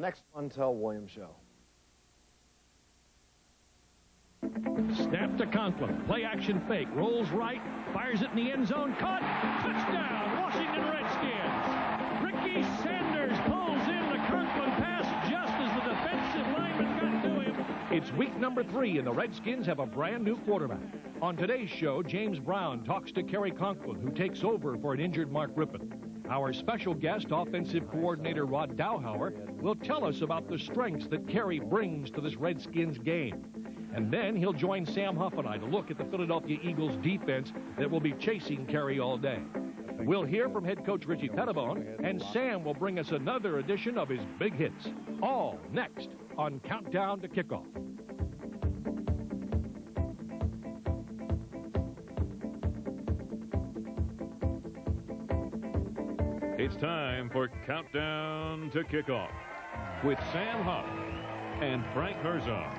next Montel Williams show. Snap to Conklin. Play action fake. Rolls right. Fires it in the end zone. Caught. Touchdown, Washington Redskins. Ricky Sanders pulls in the Conklin pass just as the defensive lineman got to him. It's week number 3, and the Redskins have a brand new quarterback. On today's show, James Brown talks to Carrie Conklin, who takes over for an injured Mark Rippon. Our special guest, offensive coordinator Rod Dowhauer, will tell us about the strengths that Carrie brings to this Redskins game. And then he'll join Sam Huff and I to look at the Philadelphia Eagles defense that will be chasing Carrie all day. We'll hear from head coach Richie Pettibone, and Sam will bring us another edition of his big hits. All next on Countdown to Kickoff. It's time for Countdown to Kickoff with Sam Huff and Frank Herzog.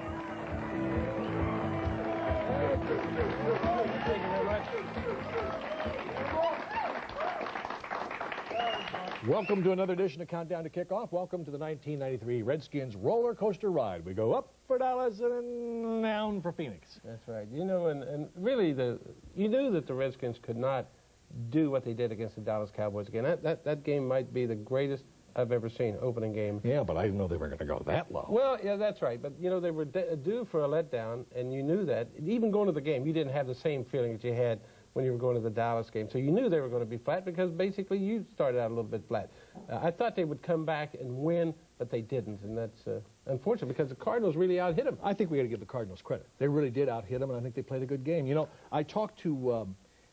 Welcome to another edition of Countdown to Kickoff. Welcome to the 1993 Redskins roller coaster ride. We go up for Dallas and down for Phoenix. That's right. You know, and really, you knew that the Redskins could not do what they did against the Dallas Cowboys again. That game might be the greatest I've ever seen, opening game. Yeah, but I didn't know they were going to go that low. Well, yeah, that's right. But, you know, they were due for a letdown, and you knew that. Even going to the game, you didn't have the same feeling that you had when you were going to the Dallas game. So you knew they were going to be flat because basically you started out a little bit flat. I thought they would come back and win, but they didn't, and that's unfortunate because the Cardinals really out-hit them. I think we got to give the Cardinals credit. They really did out-hit them, and I think they played a good game. You know, I talked to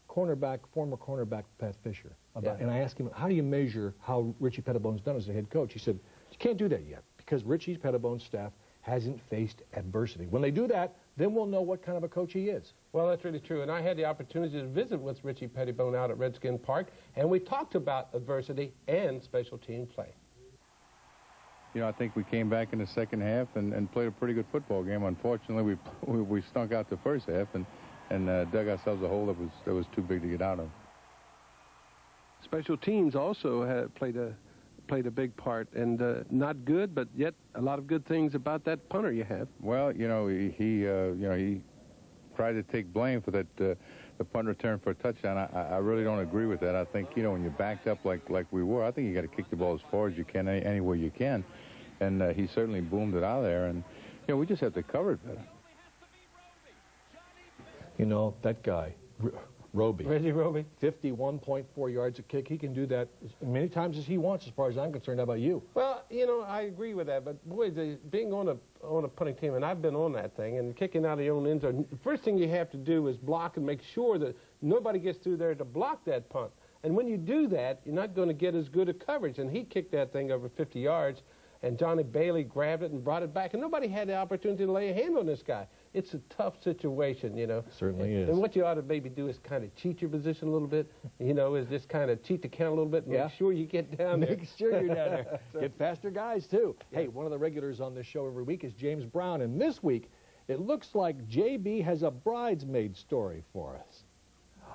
former cornerback Pat Fisher about, and I asked him, how do you measure how Richie Pettibone's done as a head coach? He said, you can't do that yet because Richie Pettibone's staff hasn't faced adversity. When they do that, then we'll know what kind of a coach he is. Well, that's really true, and I had the opportunity to visit with Richie Pettibone out at Redskin Park, and we talked about adversity and special team play. You know, I think we came back in the second half and played a pretty good football game. Unfortunately, we stunk out the first half and dug ourselves a hole that was too big to get out of. Special teams also have played a big part, and not good, but yet a lot of good things about that punter you have. Well, you know, he tried to take blame for that the punt return for a touchdown. I really don't agree with that. I think, you know, when you're backed up like we were, I think you got to kick the ball as far as you can, anywhere you can, and he certainly boomed it out of there. And you know, we just have to cover it better. You know, that guy, Roby. Reggie Roby. 51.4 yards a kick. He can do that as many times as he wants, as far as I'm concerned. How about you? Well, you know, I agree with that, but boy, being on a punting team, and I've been on that thing, and kicking out of your own end zone, the first thing you have to do is block and make sure that nobody gets through there to block that punt. And when you do that, you're not going to get as good a coverage. And he kicked that thing over 50 yards, and Johnny Bailey grabbed it and brought it back, and nobody had the opportunity to lay a hand on this guy. It's a tough situation, you know. It certainly is. And what you ought to maybe do is kind of cheat your position a little bit, you know, is just kind of cheat the count a little bit and make sure you get down there. Make sure you're down there. Get faster guys, too. Hey, one of the regulars on this show every week is James Brown, and this week it looks like JB has a bridesmaid story for us.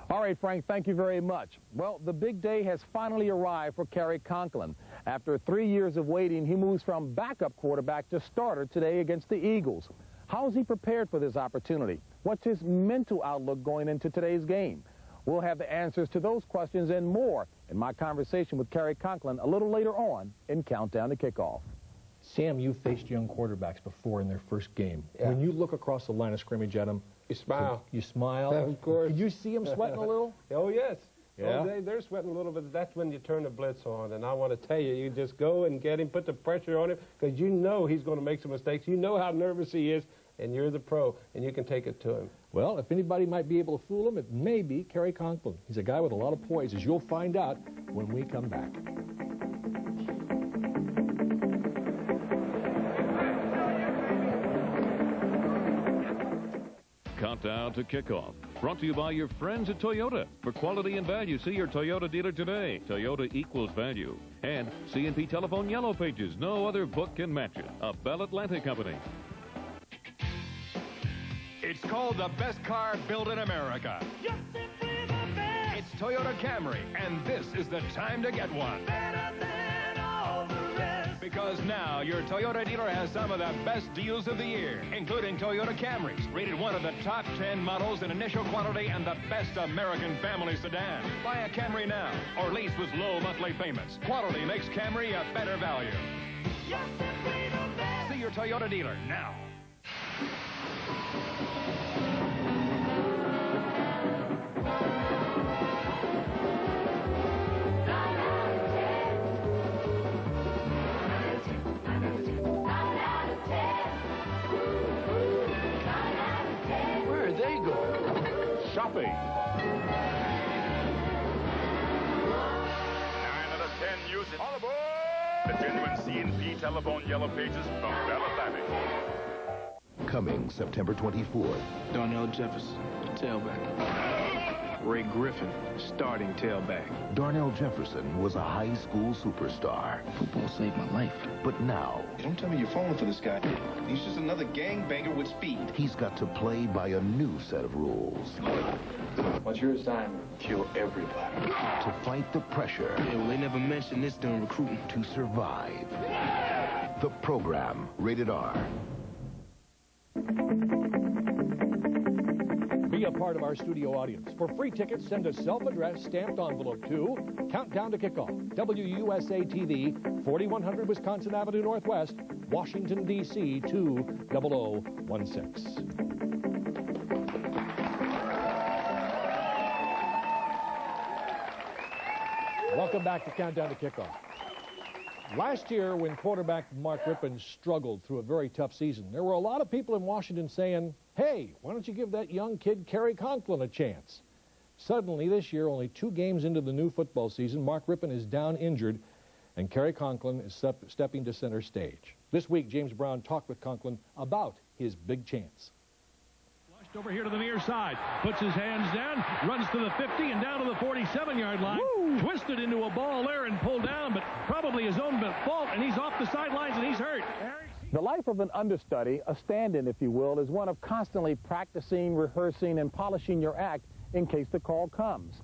All right, Frank, thank you very much. Well, the big day has finally arrived for Carrie Conklin. After 3 years of waiting, he moves from backup quarterback to starter today against the Eagles. How is he prepared for this opportunity? What's his mental outlook going into today's game? We'll have the answers to those questions and more in my conversation with Carrie Conklin a little later on in Countdown to Kickoff. Sam, you faced young quarterbacks before in their first game. Yeah. When you look across the line of scrimmage at them, you smile. You smile? Of course. Did you see them sweating a little? Oh, yes. Yeah? Oh, they're sweating a little bit. That's when you turn the blitz on. And I want to tell you, you just go and get him, put the pressure on him, because you know he's going to make some mistakes. You know how nervous he is, and you're the pro, and you can take it to him. Well, if anybody might be able to fool him, it may be Carrie Conklin. He's a guy with a lot of poise, as you'll find out when we come back. Countdown to Kickoff, brought to you by your friends at Toyota. For quality and value, see your Toyota dealer today. Toyota equals value. And C&P Telephone Yellow Pages. No other book can match it. A Bell Atlantic company. It's called the best car built in America. Just simply the best. It's Toyota Camry, and this is the time to get one. Better than all the rest. Because now your Toyota dealer has some of the best deals of the year, including Toyota Camrys, rated one of the top 10 models in initial quality and the best American family sedan. Buy a Camry now or lease with low monthly payments. Quality makes Camry a better value. See your Toyota dealer now. Shopping. 9 out of 10 use it. All aboard! The genuine C&P telephone yellow pages from Bell Atlantic. Coming September 24th. Darnell Jefferson, tailback. Ray Griffin, starting tailback. Darnell Jefferson was a high school superstar. Football saved my life. But now... Don't tell me you're falling for this guy. He's just another gangbanger with speed. He's got to play by a new set of rules. What's your assignment? Kill everybody. To fight the pressure. Yeah, well, they never mentioned this during recruiting. To survive. The program, rated R. Be a part of our studio audience. For free tickets, send a self-addressed stamped envelope to Countdown to Kickoff, WUSA TV, 4100 Wisconsin Avenue Northwest, Washington, D.C. 20016. Welcome back to Countdown to Kickoff. Last year, when quarterback Mark Rippon struggled through a very tough season, there were a lot of people in Washington saying, hey, why don't you give that young kid Carrie Conklin a chance? Suddenly, this year, only 2 games into the new football season, Mark Rippon is down injured, and Carrie Conklin is stepping to center stage. This week, James Brown talked with Conklin about his big chance. Over here to the near side, puts his hands down, runs to the 50 and down to the 47-yard line. Woo! Twisted into a ball there and pulled down, but probably his own fault, and he's off the sidelines and he's hurt. The life of an understudy, a stand-in, if you will, is one of constantly practicing, rehearsing, and polishing your act in case the call comes.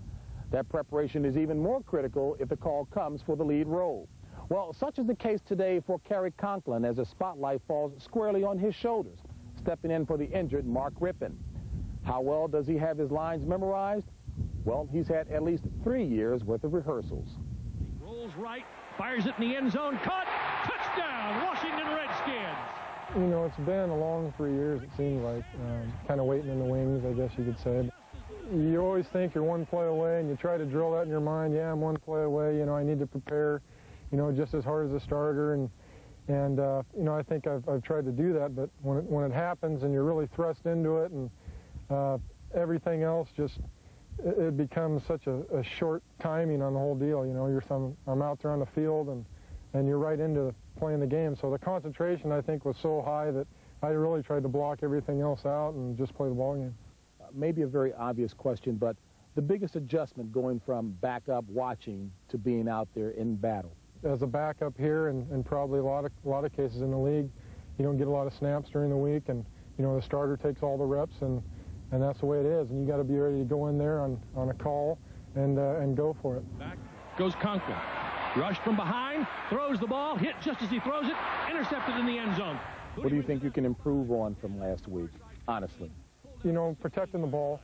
That preparation is even more critical if the call comes for the lead role. Well, such is the case today for Carrie Conklin as the spotlight falls squarely on his shoulders, stepping in for the injured Mark Rippon. How well does he have his lines memorized? Well, he's had at least 3 years worth of rehearsals. Rolls right, fires it in the end zone, caught, touchdown, Washington Redskins. You know, it's been a long 3 years, it seems like, kind of waiting in the wings, I guess you could say. You always think you're one play away, and you try to drill that in your mind, yeah, I'm one play away, you know, I need to prepare, you know, just as hard as a starter, and you know, I think I've tried to do that, but when it happens and you're really thrust into it, and everything else just, it becomes such a short timing on the whole deal. You know, I'm out there on the field, and you're right into playing the game. So the concentration, I think, was so high that I really tried to block everything else out and just play the ball game. Maybe a very obvious question, but the biggest adjustment going from backup watching to being out there in battle. As a backup here, and probably a lot of cases in the league, you don't get a lot of snaps during the week, and you know the starter takes all the reps, and that's the way it is. And you got to be ready to go in there on a call and go for it. Back goes Conklin, rushed from behind, throws the ball, hit just as he throws it, intercepted in the end zone. What do you think you can improve on from last week, honestly? You know, protecting the ball.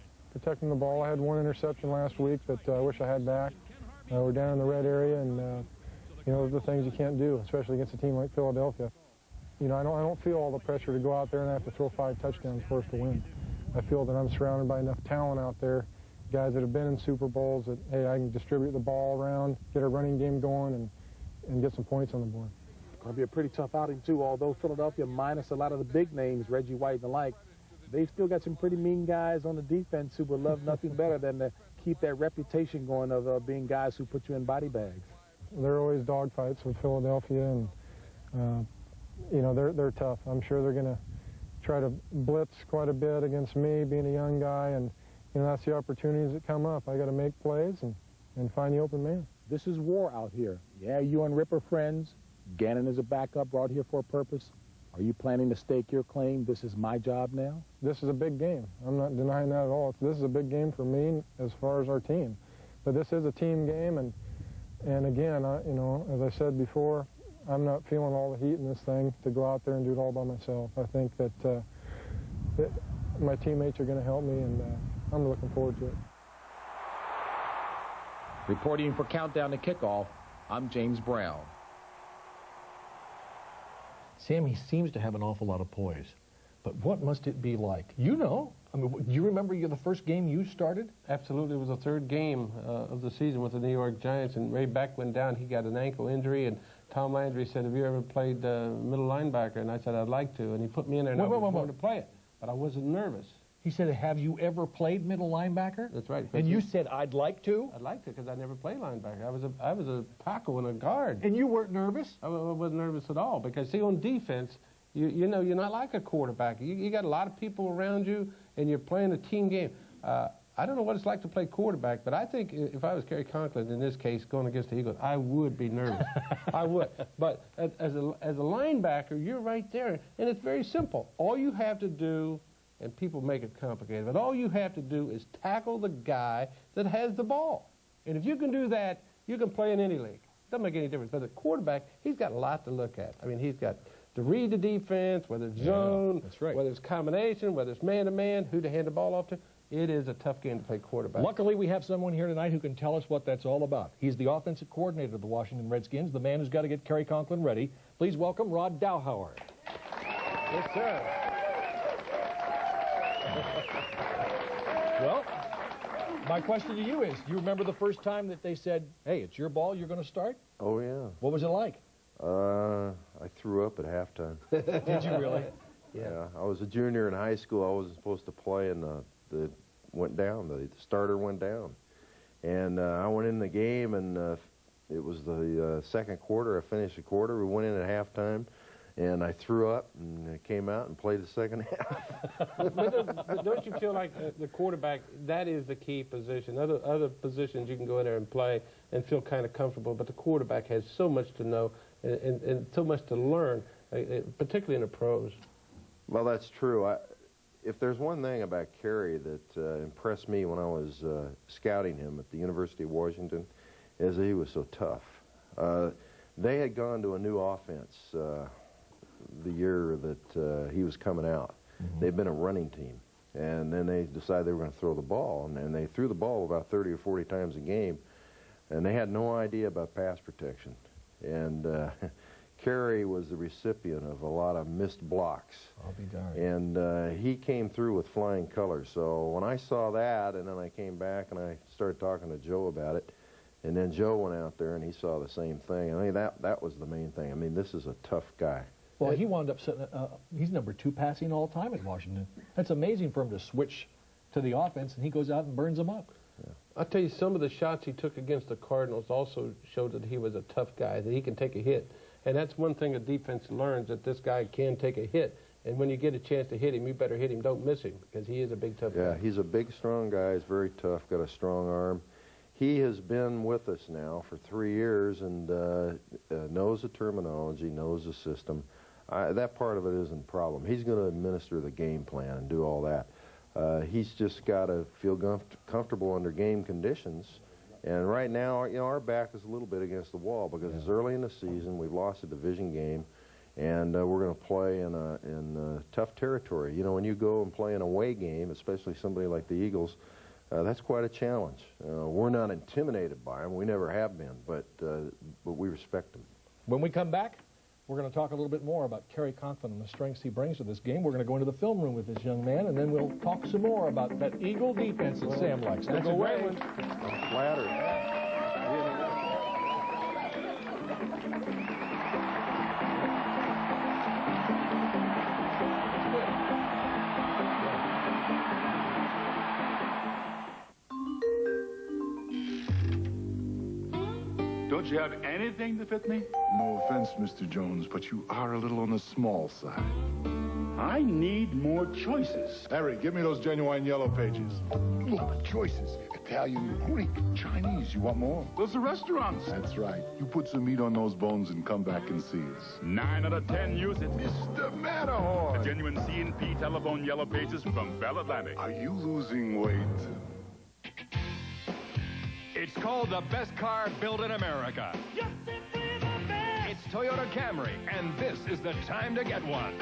I had 1 interception last week that I wish I had back. We're down in the red area, and you know, those are the things you can't do, especially against a team like Philadelphia. You know, I don't feel all the pressure to go out there and have to throw 5 touchdowns for us to win. I feel that I'm surrounded by enough talent out there, guys that have been in Super Bowls, that, hey, I can distribute the ball around, get a running game going, and get some points on the board. It's going to be a pretty tough outing, too, although Philadelphia, minus a lot of the big names, Reggie White and the like, they've still got some pretty mean guys on the defense who would love nothing better than to keep that reputation going of being guys who put you in body bags. There are always dogfights with Philadelphia, and you know, they're tough. I'm sure they're going to try to blitz quite a bit against me, being a young guy, and you know, that's the opportunities that come up. I got to make plays and find the open man. This is war out here. Yeah, you and Rip are friends. Gannon is a backup brought here for a purpose. Are you planning to stake your claim, this is my job now? This is a big game. I'm not denying that at all. This is a big game for me as far as our team. But this is a team game, and again, you know, as I said before, I'm not feeling all the heat in this thing to go out there and do it all by myself. I think that, that my teammates are going to help me, and I'm looking forward to it. Reporting for Countdown to Kickoff, I'm James Brown. Sam, he seems to have an awful lot of poise. But what must it be like? You know. I mean, do you remember the first game you started? Absolutely. It was the third game of the season with the New York Giants, and Ray Beck went down. He got an ankle injury, and Tom Landry said, have you ever played middle linebacker? And I said, I'd like to. And he put me in there, and I was going to play it. But I wasn't nervous. He said, have you ever played middle linebacker? That's right. And you said, I'd like to? I'd like to, because I never played linebacker. I was a tackle and a guard. And you weren't nervous? I wasn't nervous at all, because, see, on defense, you know, you're not like a quarterback. You got a lot of people around you, and you're playing a team game. I don't know what it's like to play quarterback, but I think if I was Carrie Conklin in this case going against the Eagles, I would be nervous. I would. But as a linebacker, you're right there, and it's very simple. All you have to do, and people make it complicated, but all you have to do is tackle the guy that has the ball. And if you can do that, you can play in any league. Doesn't make any difference. But the quarterback, he's got a lot to look at. I mean, he's got to read the defense, whether it's zone, that's right, whether it's combination, whether it's man-to-man, who to hand the ball off to. It is a tough game to play quarterback. Luckily, we have someone here tonight who can tell us what that's all about. He's the offensive coordinator of the Washington Redskins, the man who's got to get Carrie Conklin ready. Please welcome Rod Dowhauer. Yes, sir. Well, my question to you is, do you remember the first time that they said, hey, it's your ball, you're going to start? Oh, yeah. What was it like? I threw up at halftime. Did you really? Yeah. I was a junior in high school. I wasn't supposed to play, and the went down. The starter went down. And I went in the game, and it was the second quarter. I finished the quarter. We went in at halftime, and I threw up and came out and played the second half. but don't you feel like the quarterback, that is the key position? Other positions you can go in there and play and feel kind of comfortable, but the quarterback has so much to know and so much to learn, particularly in the pros. Well, that's true. If there's one thing about Carrie that impressed me when I was scouting him at the University of Washington, is that he was so tough. They had gone to a new offense the year that he was coming out. Mm-hmm. They'd been a running team, and then they decided they were going to throw the ball, and they threw the ball about 30 or 40 times a game, and they had no idea about pass protection. And Carrie was the recipient of a lot of missed blocks. I'll be darned. And he came through with flying colors. So when I saw that, and then I came back and I started talking to Joe about it, and then Joe went out there and he saw the same thing. I mean, that was the main thing. I mean, this is a tough guy. Well, he wound up sitting, he's number 2 passing all time at Washington. That's amazing for him to switch to the offense, and he goes out and burns them up. Yeah. I'll tell you, some of the shots he took against the Cardinals also showed that he was a tough guy, that he can take a hit. And that's one thing a defense learns, that this guy can take a hit. And when you get a chance to hit him, you better hit him. Don't miss him, because he is a big, tough guy. Yeah, he's a big, strong guy. He's very tough, got a strong arm. He has been with us now for 3 years and knows the terminology, knows the system. That part of it isn't a problem. He's going to administer the game plan and do all that. He's just got to feel comfortable under game conditions. And right now, you know, our back is a little bit against the wall because it's early in the season. We've lost a division game, and we're going to play in tough territory. You know, when you go and play an away game, especially somebody like the Eagles, that's quite a challenge. We're not intimidated by them. We never have been, but we respect them. When we come back, we're going to talk a little bit more about Carrie Conklin and the strengths he brings to this game. We're going to go into the film room with this young man, and then we'll talk some more about that Eagle defense that Sam likes. That's a great one. I'm flattered. Don't you have anything to fit me? No offense, Mr. Jones, but you are a little on the small side. I need more choices. Harry, give me those genuine yellow pages. Look, choices. Italian, Greek, Chinese. You want more? Those are restaurants. That's right. You put some meat on those bones and come back and see us. 9 out of 10 use it. Mr. Matterhorn. A genuine C&P telephone yellow pages from Bell Atlantic. Are you losing weight? It's called the best car built in America. Just simply the best. It's Toyota Camry, and this is the time to get one.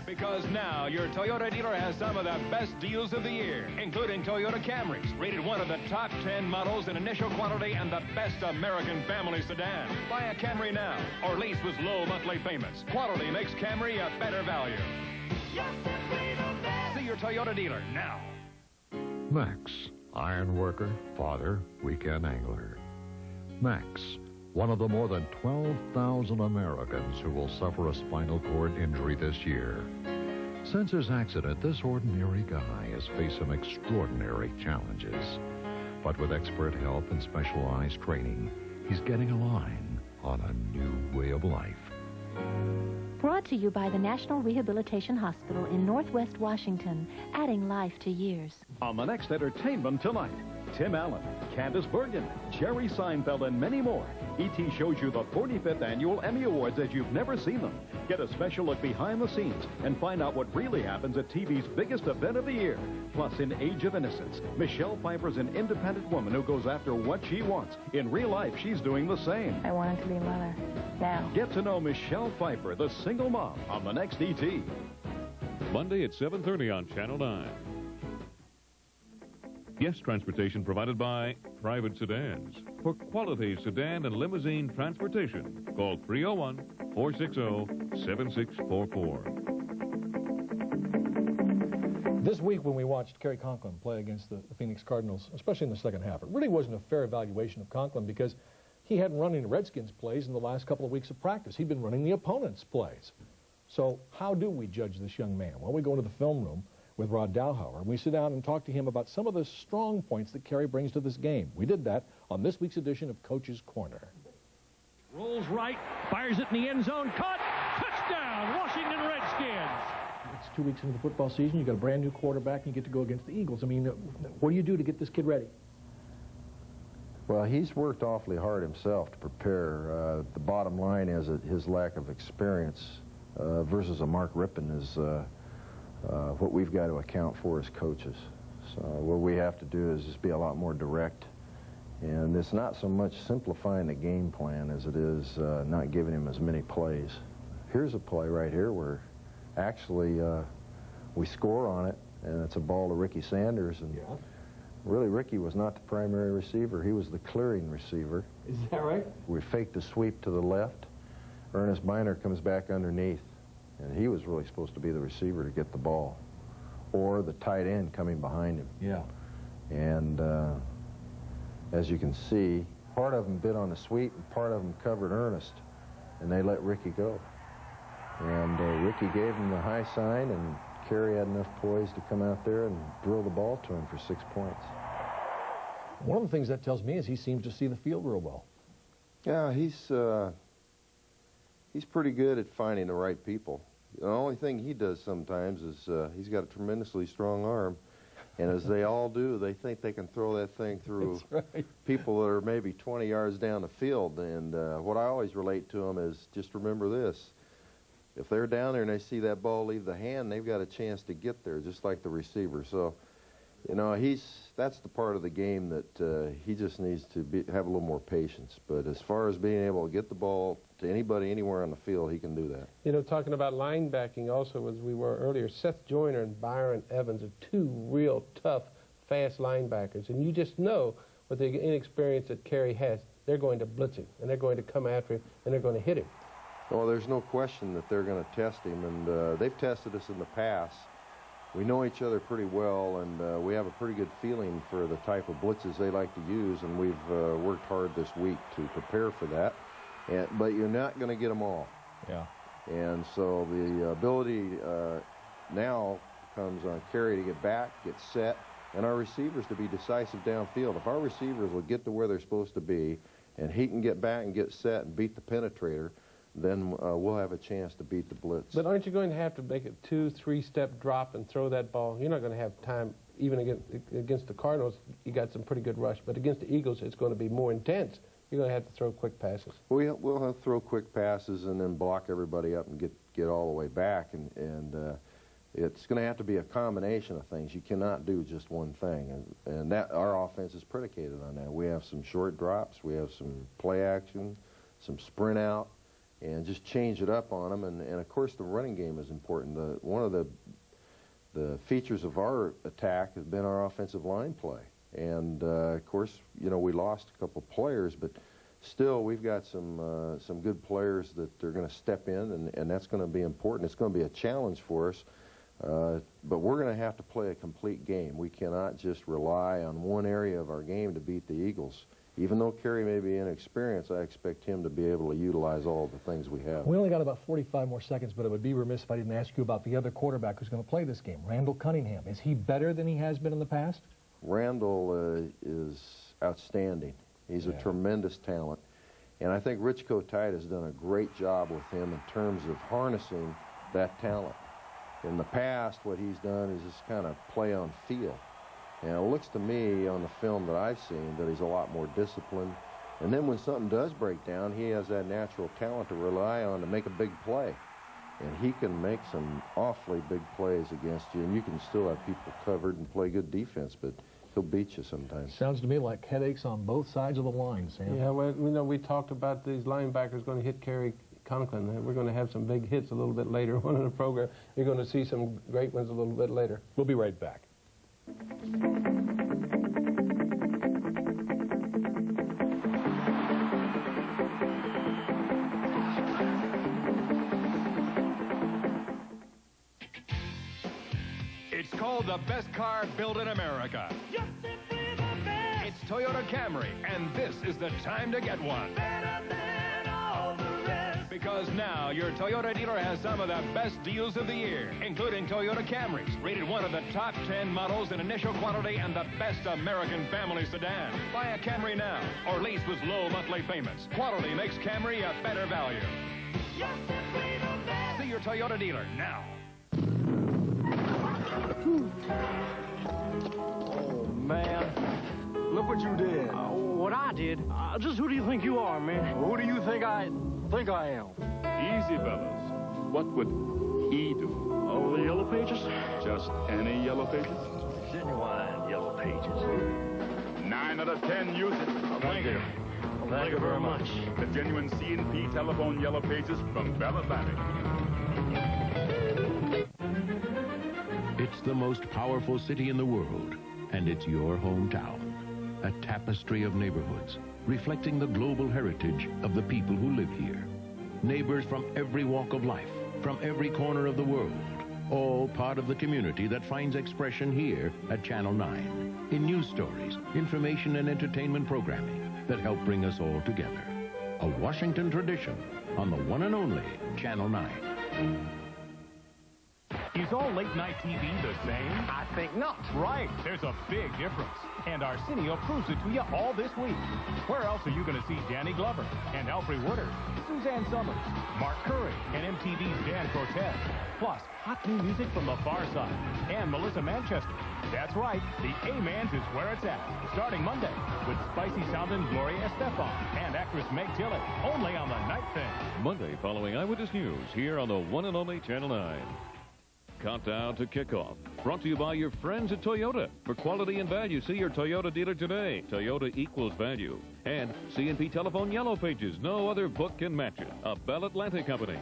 Because now your Toyota dealer has some of the best deals of the year, including Toyota Camrys, rated one of the top 10 models in initial quality and the best American family sedan. Buy a Camry now, or lease with low monthly payments. Quality makes Camry a better value. See your Toyota dealer now. Max, iron worker, father, weekend angler. Max, one of the more than 12,000 Americans who will suffer a spinal cord injury this year. Since his accident, this ordinary guy has faced some extraordinary challenges. But with expert help and specialized training, he's getting a line on a new way of life. Brought to you by the National Rehabilitation Hospital in Northwest Washington, adding life to years. On the next entertainment tonight, Tim Allen, Candace Bergen, Jerry Seinfeld, and many more. E.T. shows you the 45th Annual Emmy Awards as you've never seen them. Get a special look behind the scenes and find out what really happens at TV's biggest event of the year. Plus, in Age of Innocence, Michelle Pfeiffer's an independent woman who goes after what she wants. In real life, she's doing the same. I wanted to be a mother. Now. Get to know Michelle Pfeiffer, the single mom, on the next E.T. Monday at 7:30 on Channel 9. Guest transportation provided by Private Sedans. For quality sedan and limousine transportation, call 301-460-7644. This week when we watched Carrie Conklin play against the Phoenix Cardinals, especially in the second half, it really wasn't a fair evaluation of Conklin because he hadn't run any Redskins plays in the last couple of weeks of practice. He'd been running the opponent's plays. So how do we judge this young man? Well, we go into the film room with Rod Dowhauer, and we sit down and talk to him about some of the strong points that Carrie brings to this game. We did that on this week's edition of Coach's Corner. Rolls right, fires it in the end zone, caught, touchdown, Washington Redskins. It's 2 weeks into the football season, you got a brand new quarterback, and you get to go against the Eagles. I mean, what do you do to get this kid ready? Well, he's worked awfully hard himself to prepare. The bottom line is that his lack of experience versus a Mark Rippon is what we've got to account for as coaches. So what we have to do is just be a lot more direct. And it's not so much simplifying the game plan as it is not giving him as many plays. Here's a play right here where actually we score on it, and it's a ball to Ricky Sanders. And really, Ricky was not the primary receiver. He was the clearing receiver. Is that right? We faked the sweep to the left. Ernest Biner comes back underneath. And he was really supposed to be the receiver to get the ball, or the tight end coming behind him. Yeah. And as you can see, part of them bit on the sweep, and part of them covered Ernest, and they let Ricky go. And Ricky gave him the high sign, and Carrie had enough poise to come out there and drill the ball to him for 6 points. One of the things that tells me is he seems to see the field real well. Yeah, he's pretty good at finding the right people. The only thing he does sometimes is he's got a tremendously strong arm, and as they all do, they think they can throw that thing through people that are maybe 20 yards down the field. And what I always relate to them is just remember this. If they're down there and they see that ball leave the hand, they've got a chance to get there, just like the receiver. So, you know, that's the part of the game that he just needs to have a little more patience. But as far as being able to get the ball to anybody anywhere on the field, he can do that. You know, talking about linebacking also, as we were earlier, Seth Joyner and Byron Evans are two real tough, fast linebackers. And you just know with the inexperience that Carrie has, they're going to blitz him, and they're going to come after him, and they're going to hit him. Well, there's no question that they're going to test him, and they've tested us in the past. We know each other pretty well, and we have a pretty good feeling for the type of blitzes they like to use, and we've worked hard this week to prepare for that. But you're not going to get them all. Yeah. And so the ability now comes on Carrie to get back, get set, and our receivers to be decisive downfield. If our receivers will get to where they're supposed to be, and he can get back and get set and beat the penetrator, then we'll have a chance to beat the blitz. But aren't you going to have to make a 2-3 step drop and throw that ball? You're not going to have time, even against the Cardinals. You got some pretty good rush, but against the Eagles, it's going to be more intense. You're going to have to throw quick passes. We'll have to throw quick passes and then block everybody up and get all the way back. And it's going to have to be a combination of things. You cannot do just one thing. And that our offense is predicated on that. We have some short drops. We have some play action, some sprint out, and just change it up on them. And of course, the running game is important. One of the features of our attack has been our offensive line play. And of course, you know, we lost a couple players, but still we've got some good players that are going to step in, and that's going to be important. It's going to be a challenge for us, but we're going to have to play a complete game. We cannot just rely on one area of our game to beat the Eagles. Even though Carrie may be inexperienced, I expect him to be able to utilize all the things we have. We only got about 45 more seconds, but it would be remiss if I didn't ask you about the other quarterback who's going to play this game, Randall Cunningham. Is he better than he has been in the past? Randall is outstanding. He's a tremendous talent. And I think Rich Kotite has done a great job with him in terms of harnessing that talent. In the past, what he's done is just kind of play on feel. And it looks to me on the film that I've seen that he's a lot more disciplined. And then when something does break down, he has that natural talent to rely on to make a big play. And he can make some awfully big plays against you, and you can still have people covered and play good defense, but he'll beat you sometimes. Sounds to me like headaches on both sides of the line, Sam. Yeah, well, you know, we talked about these linebackers going to hit Carrie Conklin. We're going to have some big hits a little bit later on in the program. You're going to see some great ones a little bit later. We'll be right back. It's called the best car built in America. It's Toyota Camry, and this is the time to get one. Because now your Toyota dealer has some of the best deals of the year, including Toyota Camrys, rated one of the top 10 models in initial quality and the best American family sedan. Buy a Camry now, or lease with low monthly payments. Quality makes Camry a better value. See your Toyota dealer now. Oh, man. Look what you did. What I did? Just who do you think you are, man? Who do you think I am? Easy, fellas. What would he do? Oh, the Yellow Pages? Just any Yellow Pages? Genuine Yellow Pages. 9 out of 10 use it. Thank you. Thank you very much. The genuine C&P telephone Yellow Pages from Bell Atlantic. It's the most powerful city in the world, and it's your hometown. A tapestry of neighborhoods, reflecting the global heritage of the people who live here. Neighbors from every walk of life, from every corner of the world, all part of the community that finds expression here at Channel 9, in news stories, information and entertainment programming that help bring us all together. A Washington tradition on the one and only Channel 9. Is all late-night TV the same? I think not. Right. There's a big difference. And Arsenio proves it to you all this week. Where else are you going to see Danny Glover and Alfre Woodard, Suzanne Summers, Mark Curry, and MTV's Dan Cortez? Plus, hot new music from the Far Side and Melissa Manchester. That's right. The A-Mans is where it's at. Starting Monday with spicy-sounding Gloria Estefan and actress Meg Tillett. Only on The Night Thing. Monday following Eyewitness News here on the one and only Channel 9. Countdown to Kickoff. Brought to you by your friends at Toyota. For quality and value, see your Toyota dealer today. Toyota equals value. And C&P Telephone Yellow Pages. No other book can match it. A Bell Atlantic company.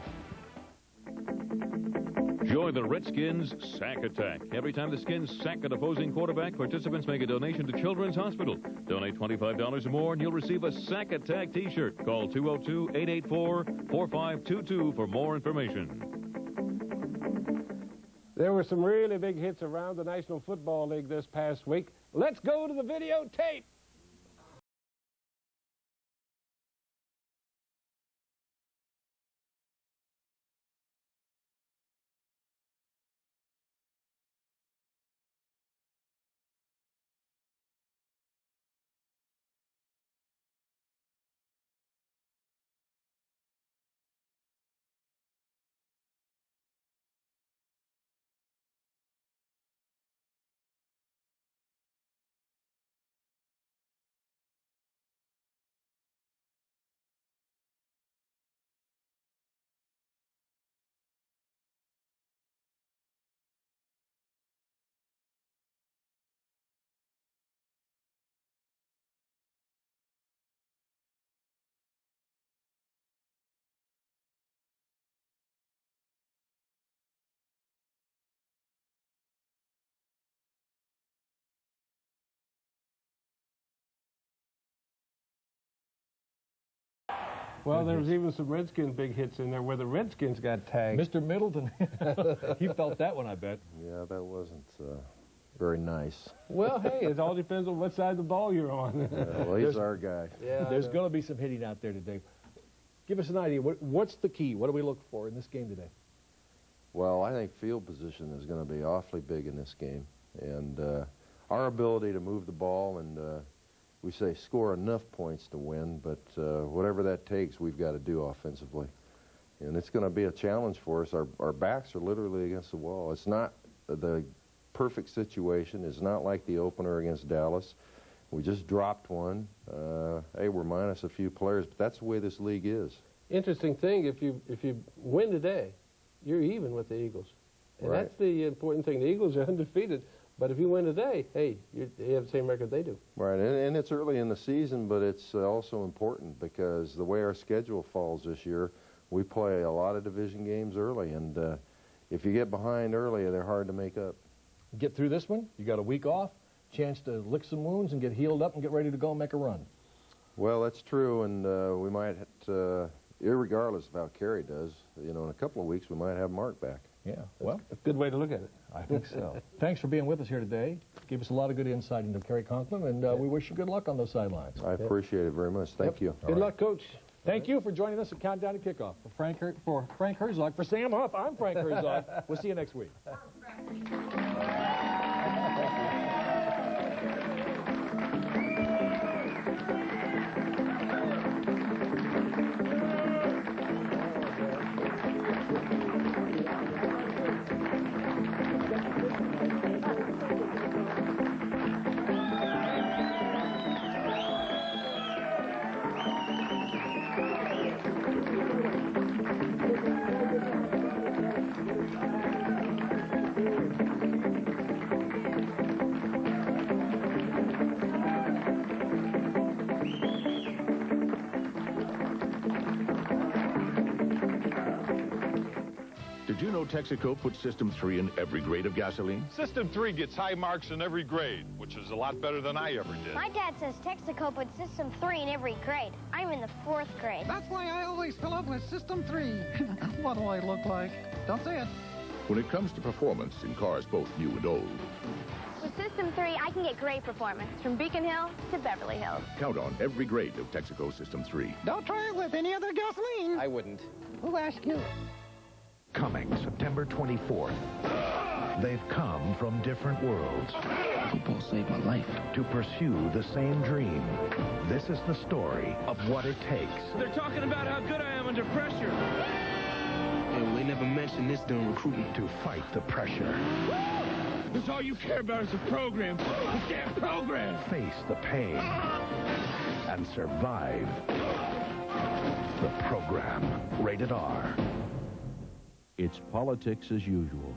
Join the Redskins Sack Attack. Every time the Skins sack an opposing quarterback, participants make a donation to Children's Hospital. Donate $25 or more, and you'll receive a Sack Attack T-shirt. Call 202-884-4522 for more information. There were some really big hits around the National Football League this past week. Let's go to the videotape. Well, there was even some Redskins big hits in there where the Redskins got tagged. Mr. Middleton, he felt that one, I bet. Yeah, that wasn't very nice. Well, hey, it all depends on what side of the ball you're on. Well, he's our guy. Yeah, there's going to be some hitting out there today. Give us an idea. What's the key? What do we look for in this game today? Well, I think field position is going to be awfully big in this game. And our ability to move the ball and, we say, score enough points to win, but whatever that takes, we've got to do offensively. And it's going to be a challenge for us. Our backs are literally against the wall. It's not the perfect situation. It's not like the opener against Dallas. We just dropped one. Hey, we're minus a few players, but that's the way this league is. Interesting thing, if you win today, you're even with the Eagles. And Right. that's the important thing. The Eagles are undefeated, but if you win today, hey, you have the same record they do. Right, and it's early in the season, but it's also important because the way our schedule falls this year, we play a lot of division games early, and if you get behind early, they're hard to make up. Get through this one. You got a week off, chance to lick some wounds and get healed up and get ready to go and make a run. Well, that's true, and we might, irregardless of how Carrie does, in a couple of weeks, we might have Mark back. Yeah, well, a good way to look at it. I think so. Thanks for being with us here today. Gave us a lot of good insight into Carrie Conklin, and we wish you good luck on those sidelines. I appreciate it very much. Thank you. Good luck, Coach. Thank you for joining us at Countdown to Kickoff. For Frank Herzog, for Sam Huff, I'm Frank Herzog. We'll see you next week. Did you know Texaco puts System 3 in every grade of gasoline? System 3 gets high marks in every grade, which is a lot better than I ever did. My dad says Texaco puts System 3 in every grade. I'm in the 4th grade. That's why I always fill up with System 3. What do I look like? Don't say it. When it comes to performance in cars both new and old, With System 3, I can get great performance from Beacon Hill to Beverly Hills. count on every grade of Texaco System 3. Don't try it with any other gasoline. I wouldn't. Who asked you? Coming September 24th. They've come from different worlds. Football saved my life. To pursue the same dream. This is the story of what it takes. They're talking about how good I am under pressure. And they never mentioned this during recruiting. To fight the pressure. That's all you care about is the program. The damn program. Face the pain. And survive the program. Rated R. It's politics as usual.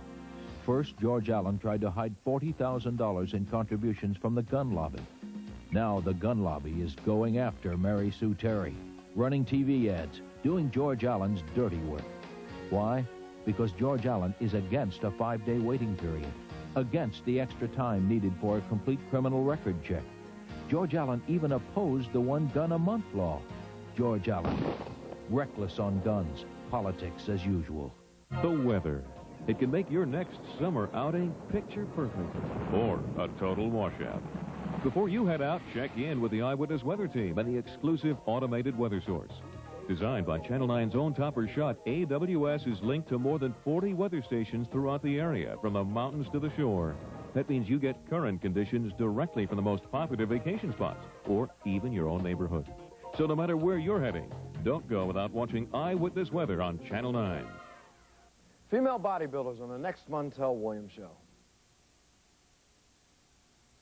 First, George Allen tried to hide $40,000 in contributions from the gun lobby. Now the gun lobby is going after Mary Sue Terry, running TV ads, doing George Allen's dirty work. Why? Because George Allen is against a 5-day waiting period, against the extra time needed for a complete criminal record check. George Allen even opposed the one-gun-a-month law. George Allen, reckless on guns, politics as usual. The weather. It can make your next summer outing picture perfect or a total washout. Before you head out, check in with the Eyewitness Weather Team and the exclusive automated weather source. Designed by Channel 9's own topper shot, AWS is linked to more than 40 weather stations throughout the area, from the mountains to the shore. That means you get current conditions directly from the most popular vacation spots, or even your own neighborhood. So no matter where you're heading, don't go without watching Eyewitness Weather on Channel 9. Female bodybuilders on the next Montel Williams show.